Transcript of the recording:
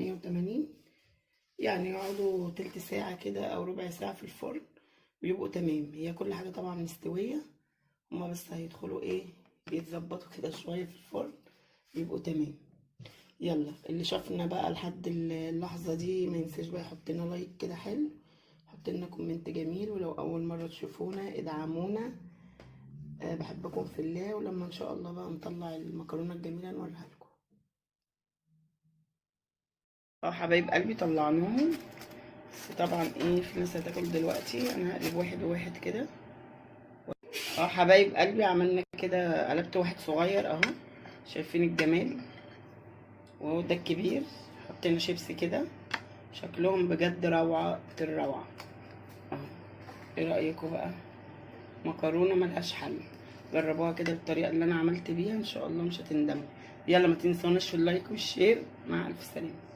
180 يعني يقعدوا تلت ساعة كده او ربع ساعة في الفرن بيبقوا تمام. هي كل حاجة طبعا مستوية، هما بس هيدخلوا ايه بيتظبطوا كده شوية في الفرن بيبقوا تمام. يلا اللي شافنا بقى لحد اللحظة دي ما ينساش بقى يحط لنا لايك كده حلو، حط لنا كومنت جميل، ولو اول مرة تشوفونا ادعمونا. بحبكم في الله، ولما ان شاء الله بقى نطلع المكرونة الجميلة نوريها لكم. حبايب قلبي طلعناهم، بس طبعا ايه في ناس هتاكل دلوقتي، انا هقلب واحد وواحد كده. حبايب قلبي عملنا كده، قلبت واحد صغير اهو، شايفين الجمال، وهو ده الكبير. حطينا شيبسي كده، شكلهم بجد روعة الروعة اهو. ايه رأيكم بقى؟ مكرونة ملهاش حل، جربوها كده بالطريقة اللي انا عملت بيها ان شاء الله مش هتندموا. يلا ما تنسوناش في اللايك والشير، مع الف سلامة.